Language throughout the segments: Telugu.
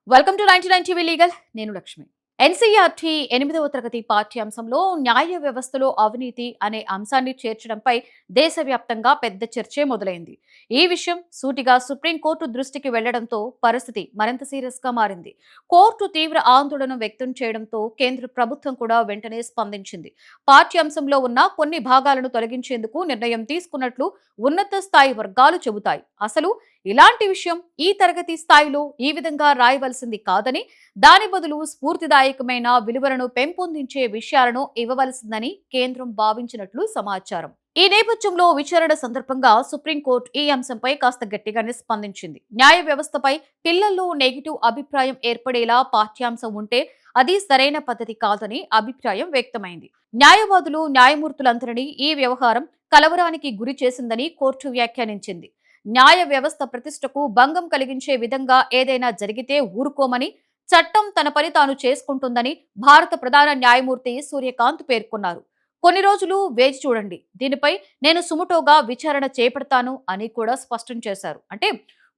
Welcome to 99 TV legal. నేను లక్ష్మి. ఎన్సీఈఆర్టీ 8వ తరగతి పాఠ్యాంశంలో న్యాయ వ్యవస్థలో అవినీతి అనే అంశాన్ని చేర్చడంపై దేశవ్యాప్తంగా పెద్ద చర్చే మొదలైంది. ఈ విషయం సూటిగా సుప్రీంకోర్టు దృష్టికి వెళ్లడంతో పరిస్థితి మరింత సీరియస్ గా మారింది. కోర్టు తీవ్ర ఆందోళన వ్యక్తం చేయడంతో కేంద్ర ప్రభుత్వం కూడా వెంటనే స్పందించింది. పాఠ్యాంశంలో ఉన్న కొన్ని భాగాలను తొలగించేందుకు నిర్ణయం తీసుకున్నట్లు ఉన్నత స్థాయి వర్గాలు చెబుతాయి. అసలు ఇలాంటి విషయం ఈ తరగతి స్థాయిలో ఈ విధంగా రాయవలసింది కాదని, దాని బదులు స్ఫూర్తిదాయకమైన విలువలను పెంపొందించే విషయాలను ఇవ్వవలసిందని కేంద్రం భావించినట్లు సమాచారం. ఈ నేపథ్యంలో విచారణ సందర్భంగా సుప్రీంకోర్టు ఈ అంశంపై కాస్త గట్టిగానే స్పందించింది. న్యాయ వ్యవస్థపై పిల్లల్లో నెగిటివ్ అభిప్రాయం ఏర్పడేలా పాఠ్యాంశం ఉంటే అది సరైన పద్ధతి కాదని అభిప్రాయం వ్యక్తమైంది. న్యాయవాదులు, న్యాయమూర్తులందరినీ ఈ వ్యవహారం కలవరానికి గురి చేసిందని కోర్టు వ్యాఖ్యానించింది. న్యాయ వ్యవస్థ ప్రతిష్టకు భంగం కలిగించే విధంగా ఏదైనా జరిగితే ఊరుకోమని, చట్టం తన పని తాను చేసుకుంటుందని భారత ప్రధాన న్యాయమూర్తి సూర్యకాంత్ పేర్కొన్నారు. కొన్ని రోజులు వేచి చూడండి, దీనిపై నేను సుమోటోగా విచారణ చేపడతాను అని కూడా స్పష్టం చేశారు. అంటే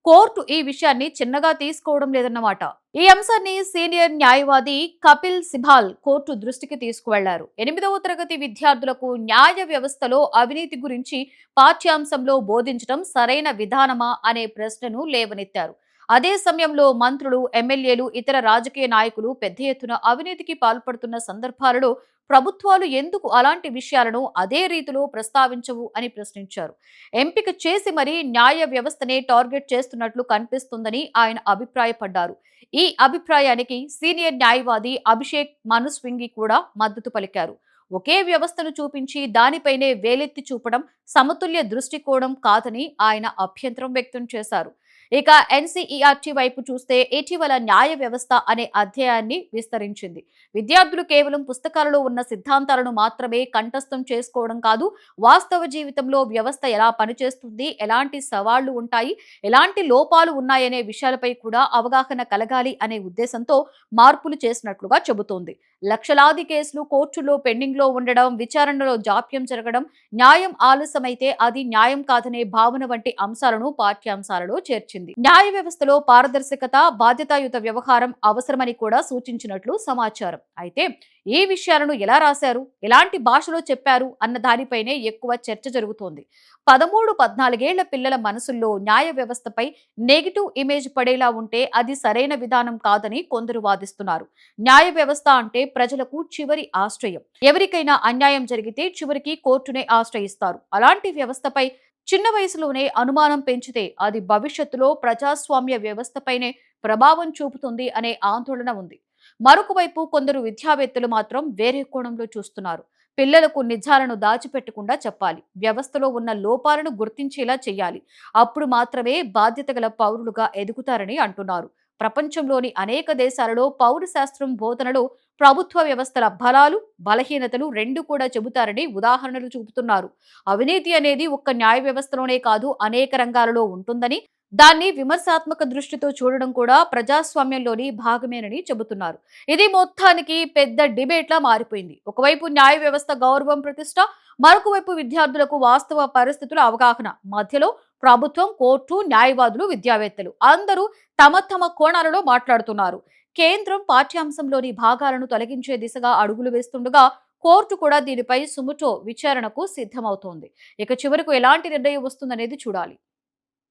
కోర్టు ఈ విషయాన్ని చిన్నగా తీసుకోవడం లేదన్నమాట. ఈ అంశాన్ని సీనియర్ న్యాయవాది కపిల్ సిబాల్ కోర్టు దృష్టికి తీసుకువెళ్లారు. 8వ తరగతి విద్యార్థులకు న్యాయ వ్యవస్థలో అవినీతి గురించి పాఠ్యాంశంలో బోధించడం సరైన విధానమా అనే ప్రశ్నను లేవనెత్తారు. అదే సమయంలో మంత్రులు, ఎమ్మెల్యేలు, ఇతర రాజకీయ నాయకులు పెద్ద ఎత్తున అవినీతికి పాల్పడుతున్న సందర్భాలలో ప్రభుత్వాలు ఎందుకు అలాంటి విషయాలను అదే రీతిలో ప్రస్తావించవు అని ప్రశ్నించారు. ఎంపిక చేసి మరీ న్యాయ వ్యవస్థనే టార్గెట్ చేస్తున్నట్లు కనిపిస్తుందని ఆయన అభిప్రాయపడ్డారు. ఈ అభిప్రాయానికి సీనియర్ న్యాయవాది అభిషేక్ మను స్వింగి కూడా మద్దతు పలికారు. ఒకే వ్యవస్థను చూపించి దానిపైనే వేలెత్తి చూపడం సమతుల్య దృష్టికోణం కాదని ఆయన అభ్యంతరం వ్యక్తం చేశారు. ఇక ఎన్సీఈఆర్టీ వైపు చూస్తే ఇటీవల న్యాయ వ్యవస్థ అనే అధ్యాయాన్ని విస్తరించింది. విద్యార్థులు కేవలం పుస్తకాలలో ఉన్న సిద్ధాంతాలను మాత్రమే కంఠస్థం చేసుకోవడం కాదు, వాస్తవ జీవితంలో వ్యవస్థ ఎలా పనిచేస్తుంది, ఎలాంటి సవాళ్లు ఉంటాయి, ఎలాంటి లోపాలు ఉన్నాయనే విషయాలపై కూడా అవగాహన కలగాలి అనే ఉద్దేశంతో మార్పులు చేసినట్లుగా చెబుతోంది. లక్షలాది కేసులు కోర్టులో పెండింగ్ లో ఉండడం, విచారణలో జాప్యం జరగడం, న్యాయం ఆలస్యమైతే అది న్యాయం కాదనే భావన వంటి అంశాలను పాఠ్యాంశాలలో చేర్చింది. న్యాయ వ్యవస్థలో పారదర్శకత, బాధ్యతాయుత వ్యవహారం అవసరమని కూడా సూచించినట్లు సమాచారం. అయితే ఈ విషయాలను ఎలా రాశారు, ఎలాంటి భాషలో చెప్పారు అన్న దానిపైనే ఎక్కువ చర్చ జరుగుతోంది. 13-14 పిల్లల మనసుల్లో న్యాయ వ్యవస్థపై నెగిటివ్ ఇమేజ్ పడేలా ఉంటే అది సరైన విధానం కాదని కొందరు వాదిస్తున్నారు. న్యాయ వ్యవస్థ అంటే ప్రజలకు చివరి ఆశ్రయం. ఎవరికైనా అన్యాయం జరిగితే చివరికి కోర్టునే ఆశ్రయిస్తారు. అలాంటి వ్యవస్థపై చిన్న వయసులోనే అనుమానం పెంచితే అది భవిష్యత్తులో ప్రజాస్వామ్య వ్యవస్థపైనే ప్రభావం చూపుతుంది అనే ఆందోళన ఉంది. మరొక వైపు కొందరు విద్యావేత్తలు మాత్రం వేరే కోణంలో చూస్తున్నారు. పిల్లలకు నిజాలను దాచిపెట్టకుండా చెప్పాలి, వ్యవస్థలో ఉన్న లోపాలను గుర్తించేలా చేయాలి. అప్పుడు మాత్రమే బాధ్యత గల పౌరులుగా ఎదుగుతారని అంటున్నారు. ప్రపంచంలోని అనేక దేశాలలో పౌరశాస్త్రం బోధనలో ప్రభుత్వ వ్యవస్థల బలాలు, బలహీనతలు రెండు కూడా చెబుతారని ఉదాహరణలు చూపుతున్నారు. అవినీతి అనేది ఒక్క న్యాయ వ్యవస్థలోనే కాదు, అనేక రంగాలలో ఉంటుందని, దాన్ని విమర్శాత్మక దృష్టితో చూడడం కూడా ప్రజాస్వామ్యంలోని భాగమేనని చెబుతున్నారు. ఇది మొత్తానికి పెద్ద డిబేట్ లా మారిపోయింది. ఒకవైపు న్యాయ వ్యవస్థ గౌరవం, ప్రతిష్ట, మరొక వైపు విద్యార్థులకు వాస్తవ పరిస్థితుల అవగాహన. మధ్యలో ప్రభుత్వం, కోర్టు, న్యాయవాదులు, విద్యావేత్తలు అందరూ తమ తమ కోణాలలో మాట్లాడుతున్నారు. కేంద్రం పాఠ్యాంశంలోని భాగాలను తొలగించే దిశగా అడుగులు వేస్తుండగా కోర్టు కూడా దీనిపై సుమోటో విచారణకు సిద్ధమవుతోంది. ఇక చివరకు ఎలాంటి నిర్ణయం వస్తుందనేది చూడాలి.